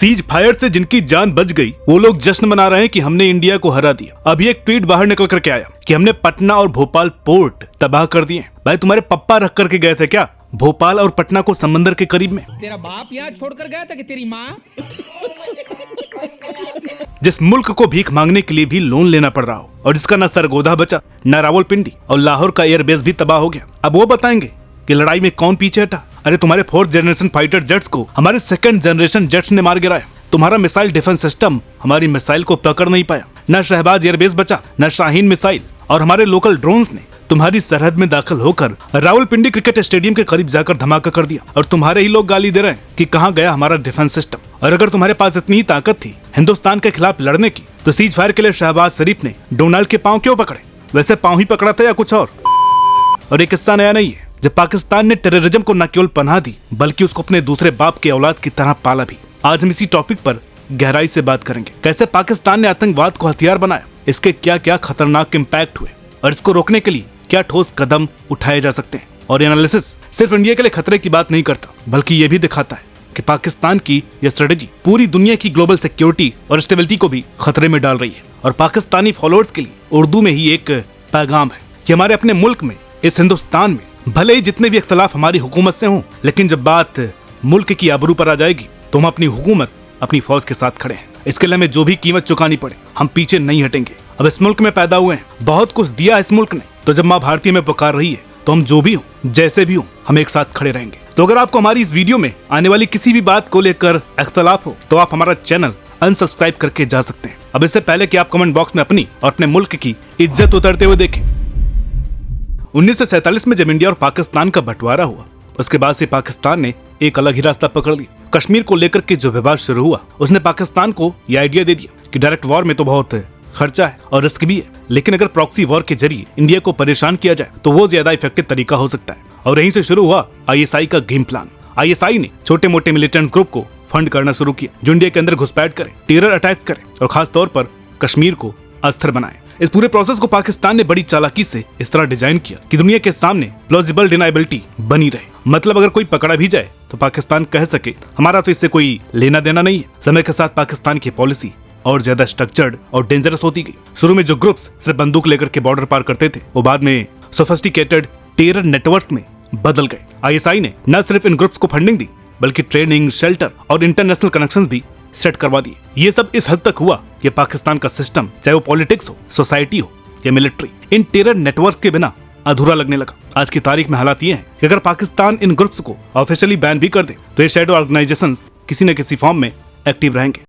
Cease fire से जिनकी जान बच गई वो लोग जश्न मना रहे हैं कि हमने इंडिया को हरा दिया। अभी एक ट्वीट बाहर निकल करके आया कि हमने पटना और भोपाल पोर्ट तबाह कर दिए। भाई तुम्हारे पप्पा रख करके गए थे क्या भोपाल और पटना को समंदर के करीब में? तेरा बाप यहाँ छोड़कर गया था कि तेरी माँ? जिस मुल्क को भीख मांगने के लिए भी लोन लेना पड़ रहा हो और जिसका न सरगोधा बचा न रावलपिंडी और लाहौर का एयरबेस भी तबाह हो गया, अब वो बताएंगे कि लड़ाई में कौन पीछे हटा? अरे तुम्हारे 4th जनरेशन फाइटर जेट्स को हमारे 2nd जनरेशन जेट्स ने मार गिराया। तुम्हारा मिसाइल डिफेंस सिस्टम हमारी मिसाइल को पकड़ नहीं पाया। न शहबाज एयरबेस बचा, न शाहीन मिसाइल, और हमारे लोकल ड्रोन्स ने तुम्हारी सरहद में दाखिल होकर रावलपिंडी क्रिकेट स्टेडियम के करीब जाकर धमाका कर दिया। और तुम्हारे ही लोग गाली दे रहे हैं कि कहाँ गया हमारा डिफेंस सिस्टम। और अगर तुम्हारे पास इतनी ताकत थी हिंदुस्तान के खिलाफ लड़ने की तो सीज फायर के लिए शहबाज शरीफ ने डोनाल्ड के पांव क्यों पकड़े? वैसे पांव ही पकड़ा था या कुछ और एक किस्सा नया नहीं है। जब पाकिस्तान ने टेररिज्म को न केवल पनाह दी बल्कि उसको अपने दूसरे बाप की औलाद की तरह पाला भी। आज हम इसी टॉपिक पर गहराई से बात करेंगे। कैसे पाकिस्तान ने आतंकवाद को हथियार बनाया, इसके क्या क्या खतरनाक इम्पैक्ट हुए और इसको रोकने के लिए क्या ठोस कदम उठाए जा सकते हैं। और एनालिसिस सिर्फ इंडिया के लिए खतरे की बात नहीं करता बल्कि ये भी दिखाता है कि पाकिस्तान की यह स्ट्रेटेजी पूरी दुनिया की ग्लोबल सिक्योरिटी और स्टेबिलिटी को भी खतरे में डाल रही है। और पाकिस्तानी फॉलोअर्स के लिए उर्दू में ही एक पैगाम है कि हमारे अपने मुल्क में, इस हिंदुस्तान में भले ही जितने भी इख्तलाफ हमारी हुकूमत से हों, लेकिन जब बात मुल्क की आबरू पर आ जाएगी तो हम अपनी हुकूमत, अपनी फौज के साथ खड़े हैं। इसके लिए हमें जो भी कीमत चुकानी पड़े हम पीछे नहीं हटेंगे। अब इस मुल्क में पैदा हुए हैं, बहुत कुछ दिया इस मुल्क ने, तो जब माँ भारती में पुकार रही है तो हम जो भी हो, जैसे भी हो, हम एक साथ खड़े रहेंगे। तो अगर आपको हमारी इस वीडियो में आने वाली किसी भी बात को लेकर इख्तलाफ हो तो आप हमारा चैनल अनसब्सक्राइब करके जा सकते हैं। अब इससे पहले कि आप कमेंट बॉक्स में अपनी और अपने मुल्क की इज्जत उतरते हुए देखें। 1947 में जब इंडिया और पाकिस्तान का बंटवारा हुआ उसके बाद से पाकिस्तान ने एक अलग ही रास्ता पकड़ लिया। कश्मीर को लेकर के जो विवाद शुरू हुआ उसने पाकिस्तान को यह आइडिया दे दिया कि डायरेक्ट वॉर में तो बहुत खर्चा है और रिस्क भी है, लेकिन अगर प्रॉक्सी वॉर के जरिए इंडिया को परेशान किया जाए तो वो ज्यादा इफेक्टिव तरीका हो सकता है। और यहीं से शुरू हुआ ISI का गेम प्लान। ISI ने छोटे मोटे मिलिटेंट ग्रुप को फंड करना शुरू किया जो इंडिया के अंदर घुसपैठ करे, टेरर अटैक करे और खास तौर पर कश्मीर को अस्थिर बनाए। इस पूरे प्रोसेस को पाकिस्तान ने बड़ी चालाकी से इस तरह डिजाइन किया कि दुनिया के सामने प्लॉजिबल डिनाइबिलिटी बनी रहे। मतलब अगर कोई पकड़ा भी जाए तो पाकिस्तान कह सके हमारा तो इससे कोई लेना देना नहीं है। समय के साथ पाकिस्तान की पॉलिसी और ज्यादा स्ट्रक्चर्ड और डेंजरस होती गई। शुरू में जो ग्रुप्स सिर्फ बंदूक लेकर के बॉर्डर पार करते थे वो बाद में सोफिस्टिकेटेड टेरर नेटवर्क्स में बदल गए। ISI ने न सिर्फ इन ग्रुप्स को फंडिंग दी बल्कि ट्रेनिंग, शेल्टर और इंटरनेशनल कनेक्शंस भी सेट करवा दिए। ये सब इस हद तक हुआ कि पाकिस्तान का सिस्टम, चाहे वो पॉलिटिक्स हो, सोसाइटी हो या मिलिट्री, इन टेरर नेटवर्क्स के बिना अधूरा लगने लगा। आज की तारीख में हालात ये हैं कि अगर पाकिस्तान इन ग्रुप्स को ऑफिशियली बैन भी कर दे तो ये शैडो ऑर्गेनाइजेशंस किसी न किसी फॉर्म में एक्टिव रहेंगे।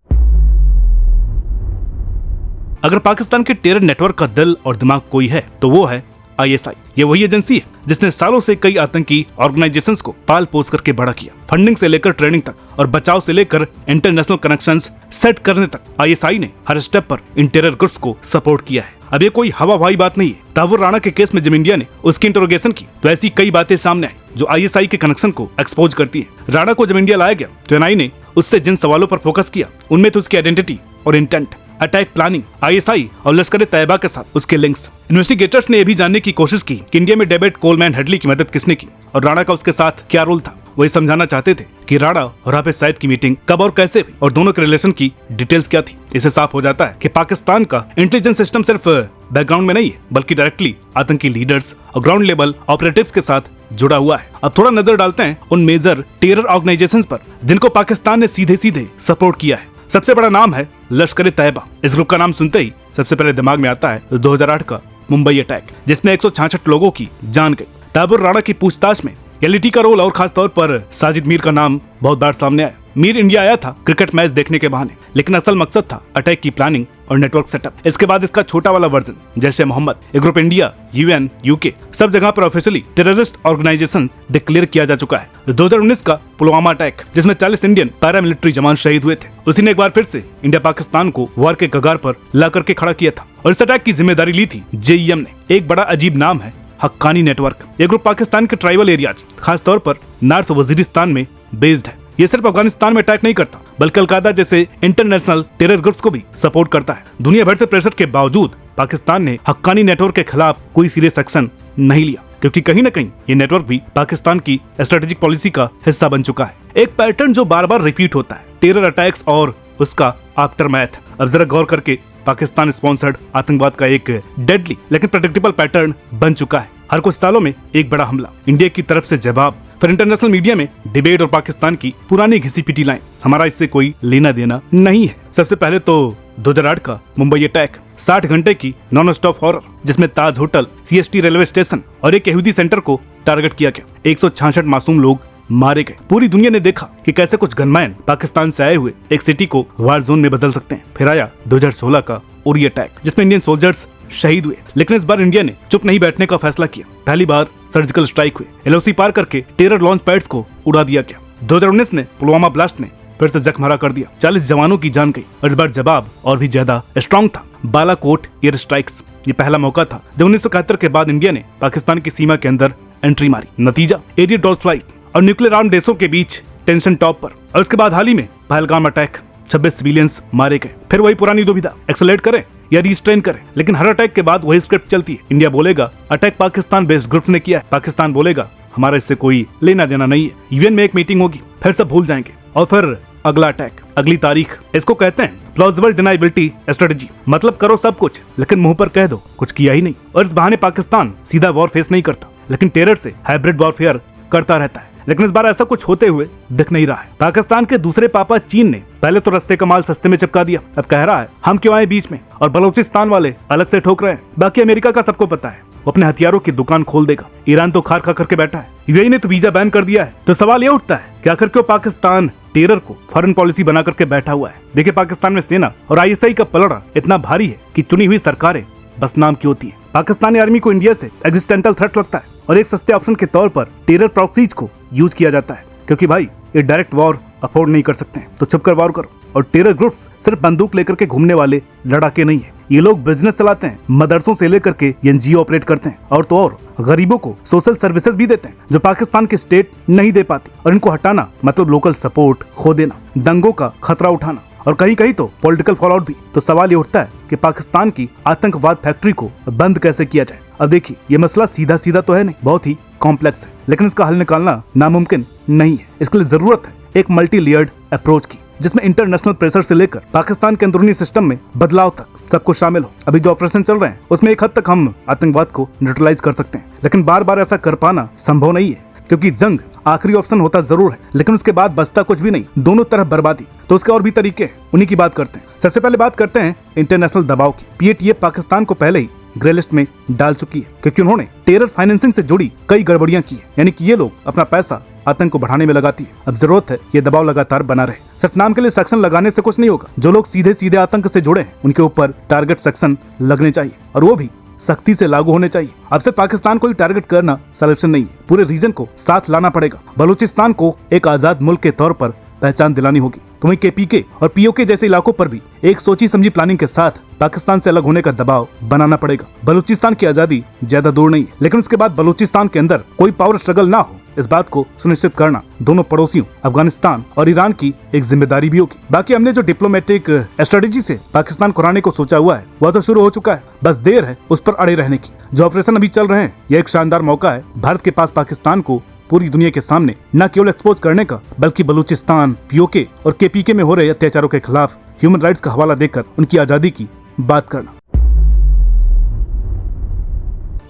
अगर पाकिस्तान के टेरर नेटवर्क का दिल और दिमाग कोई है तो वो है ISI। ये वही एजेंसी है जिसने सालों से कई आतंकी ऑर्गेनाइजेशंस को पाल पोस करके बड़ा किया। फंडिंग से लेकर ट्रेनिंग तक और बचाव से लेकर इंटरनेशनल कनेक्शंस सेट करने तक ISI ने हर स्टेप पर इन टेरर ग्रुप्स को सपोर्ट किया है। अब ये कोई हवा हवाई बात नहीं है। तावुर राणा के केस में जब इंडिया ने उसकी इंटरोगेशन की तो ऐसी कई बातें सामने आई जो ISI के कनेक्शन को एक्सपोज करती है। राणा को जब इंडिया लाया गया तो NI ने उससे जिन सवालों पर फोकस किया उनमें तो उसकी आइडेंटिटी और इंटेंट, अटैक प्लानिंग, ISI और लश्कर तैयबा के साथ उसके लिंक्स। इन्वेस्टिगेटर्स ने यह भी जानने की कोशिश की कि इंडिया में डेविड कोलमैन हेडली की मदद किसने की और राणा का उसके साथ क्या रोल था। वो ये समझाना चाहते थे कि राणा और हाफिज सईद की मीटिंग कब और कैसे हुई और दोनों के रिलेशन की डिटेल्स क्या थी। इससे साफ हो जाता है कि पाकिस्तान का इंटेलिजेंस सिस्टम सिर्फ बैकग्राउंड में नहीं है बल्कि डायरेक्टली आतंकी लीडर्स और ग्राउंड लेवल ऑपरेटिव्स के साथ जुड़ा हुआ है। अब थोड़ा नजर डालते हैं उन मेजर टेरर ऑर्गेनाइजेशंस पर जिनको पाकिस्तान ने सीधे सीधे सपोर्ट किया है। सबसे बड़ा नाम है लश्कर तैयबा। इस ग्रुप का नाम सुनते ही सबसे पहले दिमाग में आता है 2008 का मुंबई अटैक जिसमें 166 लोगों की जान गई। ताबुर राणा की पूछताछ में LET का रोल और खास तौर पर साजिद मीर का नाम बहुत बार सामने आया। मीर इंडिया आया था क्रिकेट मैच देखने के बहाने, लेकिन असल मकसद था अटैक की प्लानिंग और नेटवर्क सेटअप। इसके बाद इसका छोटा वाला वर्जन जैसे मोहम्मद, ये ग्रुप इंडिया, UN, UK सब जगह पर ऑफिशियली टेररिस्ट ऑर्गेनाइजेशन डिक्लेयर किया जा चुका है। 2019 का पुलवामा अटैक जिसमें 40 इंडियन पैरामिलिट्री जवान शहीद हुए थे, उसी ने एक बार फिर से इंडिया पाकिस्तान को वॉर के कगार पर ला करके खड़ा किया था और इस अटैक की जिम्मेदारी ली थी JEM ने। एक बड़ा अजीब नाम है हक्कानी नेटवर्क। ये ग्रुप पाकिस्तान के ट्राइबल एरियाज खास तौर पर नॉर्थ वजीरिस्तान में बेस्ड है। ये सिर्फ अफगानिस्तान में अटैक नहीं करता बल्कि अलकायदा जैसे इंटरनेशनल टेरर ग्रुप्स को भी सपोर्ट करता है। दुनिया भर से प्रेशर के बावजूद पाकिस्तान ने हक्कानी नेटवर्क के खिलाफ कोई सीरियस एक्शन नहीं लिया क्योंकि कहीं न कहीं ये नेटवर्क भी पाकिस्तान की स्ट्रेटेजिक पॉलिसी का हिस्सा बन चुका है। एक पैटर्न जो बार बार रिपीट होता है टेरर अटैक्स और उसका आफ्टरमैथ। अब जरा गौर करके, पाकिस्तान स्पॉन्सर्ड आतंकवाद का एक डेडली लेकिन प्रेडिक्टेबल पैटर्न बन चुका है। हर कुछ सालों में एक बड़ा हमला, इंडिया की तरफ से जवाब, फिर इंटरनेशनल मीडिया में डिबेट और पाकिस्तान की पुरानी घिसी पिटी लाइन। हमारा इससे कोई लेना देना नहीं है। सबसे पहले तो 2008 का मुंबई अटैक, 60 घंटे की नॉन स्टॉप हॉरर, जिसमें ताज होटल, CST रेलवे स्टेशन और एक यहूदी सेंटर को टारगेट किया गया। 166 मासूम लोग मारे गए। पूरी दुनिया ने देखा कि कैसे कुछ गनमैन पाकिस्तान से आए हुए एक सिटी को वार जोन में बदल सकते हैं। फिर आया 2016 का उरी अटैक, जिसमें इंडियन सोल्जर्स शहीद हुए, लेकिन इस बार इंडिया ने चुप नहीं बैठने का फैसला किया। पहली बार सर्जिकल स्ट्राइक हुए, LOC पार करके टेरर लॉन्च पैड्स को उड़ा दिया गया। 2019 में पुलवामा ब्लास्ट ने फिर से जख्म हरा कर दिया, 40 जवानों की जान गई। और इस बार जवाब और भी ज्यादा स्ट्रॉन्ग था, बालाकोट एयर स्ट्राइक्स। ये पहला मौका था जब 1971 के बाद इंडिया ने पाकिस्तान की सीमा के अंदर एंट्री मारी। नतीजा एरियल ड्रॉप फ्लाइट और न्यूक्लियर आर्म देशों के बीच टेंशन टॉप पर। और उसके बाद हाल ही में पहलगाम अटैक, 26 सिविलियंस मारे गए। फिर वही पुरानी दुविधा, एक्सेलरेट करें या रिस्ट्रेन करें। लेकिन हर अटैक के बाद वही स्क्रिप्ट चलती है। इंडिया बोलेगा अटैक पाकिस्तान बेस्ड ग्रुप्स ने किया है, पाकिस्तान बोलेगा हमारा इससे कोई लेना देना नहीं है। यूएन में एक मीटिंग होगी, फिर सब भूल जाएंगे और फिर अगला अटैक, अगली तारीख। इसको कहते हैं प्लॉजिबल डिनाइबिलिटी स्ट्रेटजी। मतलब करो सब कुछ लेकिन मुंह पर कह दो कुछ किया ही नहीं। और इस बहाने पाकिस्तान सीधा वॉर फेस नहीं करता, लेकिन टेरर से हाइब्रिड वॉरफेयर करता रहता है। लेकिन इस बार ऐसा कुछ होते हुए दिख नहीं रहा है। पाकिस्तान के दूसरे पापा चीन ने पहले तो रस्ते का माल सस्ते में चिपका दिया, अब कह रहा है हम क्यों आए बीच में, और बलूचिस्तान वाले अलग से ठोक रहे हैं। बाकी अमेरिका का सबको पता है, वो अपने हथियारों की दुकान खोल देगा। ईरान तो खार खा करके बैठा है, यूएई ने तो वीजा बैन कर दिया है। तो सवाल ये उठता है कि आखिर क्यों पाकिस्तान टेरर को फॉरेन पॉलिसी बना करके बैठा हुआ है। देखिए, पाकिस्तान में सेना और ISI का पलड़ा इतना भारी है कि चुनी हुई सरकारें बस नाम की होती है। पाकिस्तानी आर्मी को इंडिया से एग्जिस्टेंटल थ्रेट लगता है और एक सस्ते ऑप्शन के तौर पर टेरर प्रॉक्सीज को यूज किया जाता है, क्योंकि भाई ये डायरेक्ट वॉर अफोर्ड नहीं कर सकते हैं, तो छुपकर वॉर करो। और टेरर ग्रुप्स सिर्फ बंदूक लेकर के घूमने वाले लड़ाके नहीं है, ये लोग बिजनेस चलाते हैं, मदरसों से लेकर के NGO ऑपरेट करते हैं, और तो और गरीबों को सोशल सर्विसेज भी देते हैं जो पाकिस्तान की स्टेट नहीं दे पाती। और इनको हटाना मतलब लोकल सपोर्ट खो देना, दंगों का खतरा उठाना और कहीं कहीं तो पॉलिटिकल फॉलआउट भी। तो सवाल ये उठता है कि पाकिस्तान की आतंकवाद फैक्ट्री को बंद कैसे किया जाए। अब देखिए, ये मसला सीधा सीधा तो है नहीं, बहुत ही कॉम्प्लेक्स है, लेकिन इसका हल निकालना नामुमकिन नहीं है। इसके लिए जरूरत है एक मल्टी लेयर्ड अप्रोच की, जिसमें इंटरनेशनल प्रेशर से लेकर पाकिस्तान के अंदरूनी सिस्टम में बदलाव तक सब कुछ शामिल हो। अभी जो ऑपरेशन चल रहे हैं उसमें एक हद तक हम आतंकवाद को न्यूट्रलाइज कर सकते हैं, लेकिन बार बार ऐसा कर पाना संभव नहीं है, क्योंकि जंग आखिरी ऑप्शन होता जरूर है, लेकिन उसके बाद बचता कुछ भी नहीं, दोनों तरफ बर्बादी। तो उसके और भी तरीके हैं, उन्हीं की बात करते हैं। सबसे पहले बात करते हैं इंटरनेशनल दबाव की। PATA पाकिस्तान को पहले ही ग्रे लिस्ट में डाल चुकी है, क्योंकि उन्होंने टेरर फाइनेंसिंग से जुड़ी कई गड़बड़ियां की है, यानी कि ये लोग अपना पैसा आतंक को बढ़ाने में लगाती है। अब जरूरत है ये दबाव लगातार बना रहे। सिर्फ नाम के लिए सेक्शन लगाने से कुछ नहीं होगा। जो लोग सीधे सीधे आतंक से जुड़े हैं उनके ऊपर टारगेट सेक्शन लगने चाहिए, और वो भी सख्ती से लागू होने चाहिए। अब से पाकिस्तान को ही टारगेट करना सॉल्यूशन नहीं है, पूरे रीजन को साथ लाना पड़ेगा। बलूचिस्तान को एक आजाद मुल्क के तौर पर पहचान दिलानी होगी। तो वहीं KPK और POK जैसे इलाकों पर भी एक सोची समझी प्लानिंग के साथ पाकिस्तान से अलग होने का दबाव बनाना पड़ेगा। बलूचिस्तान की आजादी ज्यादा दूर नहीं है, लेकिन उसके बाद बलूचिस्तान के अंदर कोई पावर स्ट्रगल ना हो, इस बात को सुनिश्चित करना दोनों पड़ोसियों अफगानिस्तान और ईरान की एक जिम्मेदारी भी होगी। बाकी हमने जो डिप्लोमेटिक स्ट्रेटेजी से पाकिस्तान को हराने को सोचा हुआ है वह तो शुरू हो चुका है, बस देर है उस पर अड़े रहने की। जो ऑपरेशन अभी चल रहे हैं यह एक शानदार मौका है भारत के पास पाकिस्तान को पूरी दुनिया के सामने न केवल एक्सपोज करने का, बल्कि बलूचिस्तान, POK और KPK में हो रहे अत्याचारों के खिलाफ ह्यूमन राइट्स का हवाला देकर उनकी आजादी की बात करना।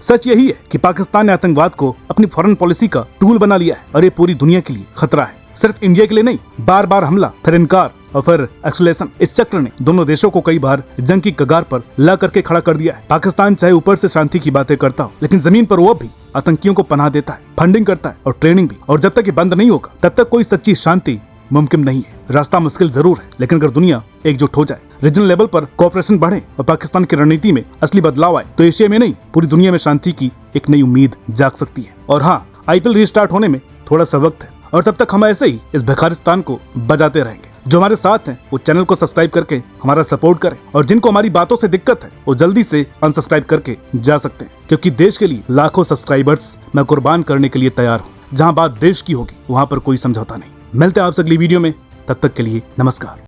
सच यही है कि पाकिस्तान ने आतंकवाद को अपनी फॉरेन पॉलिसी का टूल बना लिया है, और ये पूरी दुनिया के लिए खतरा है। सिर्फ इंडिया के लिए नहीं, बार बार हमला, फिर इनकार और फिर एक्सलेशन, इस चक्र ने दोनों देशों को कई बार जंग की कगार पर ला करके खड़ा कर दिया है। पाकिस्तान चाहे ऊपर से शांति की बातें करता हो, लेकिन जमीन पर वो भी आतंकियों को पनाह देता है, फंडिंग करता है और ट्रेनिंग भी। और जब तक ये बंद नहीं होगा तब तक कोई सच्ची शांति मुमकिन नहीं है। रास्ता मुश्किल जरूर है, लेकिन अगर दुनिया एकजुट हो जाए, रीजनल लेवल पर कोऑपरेशन बढ़े और पाकिस्तान की रणनीति में असली बदलाव आए, तो एशिया में नहीं पूरी दुनिया में शांति की एक नई उम्मीद जाग सकती है। और हाँ, IPL रिस्टार्ट होने में थोड़ा सा वक्त है, और तब तक हम ऐसे ही इस भिखारिस्तान को बजाते रहेंगे। जो हमारे साथ हैं वो चैनल को सब्सक्राइब करके हमारा सपोर्ट करें, और जिनको हमारी बातों से दिक्कत है वो जल्दी से अनसब्सक्राइब करके जा सकते हैं, क्योंकि देश के लिए लाखों सब्सक्राइबर्स मैं कुर्बान करने के लिए तैयार हूँ। जहाँ बात देश की होगी वहाँ पर कोई समझौता नहीं। मिलते हैं आपसे अगली वीडियो में, तब तक के लिए नमस्कार।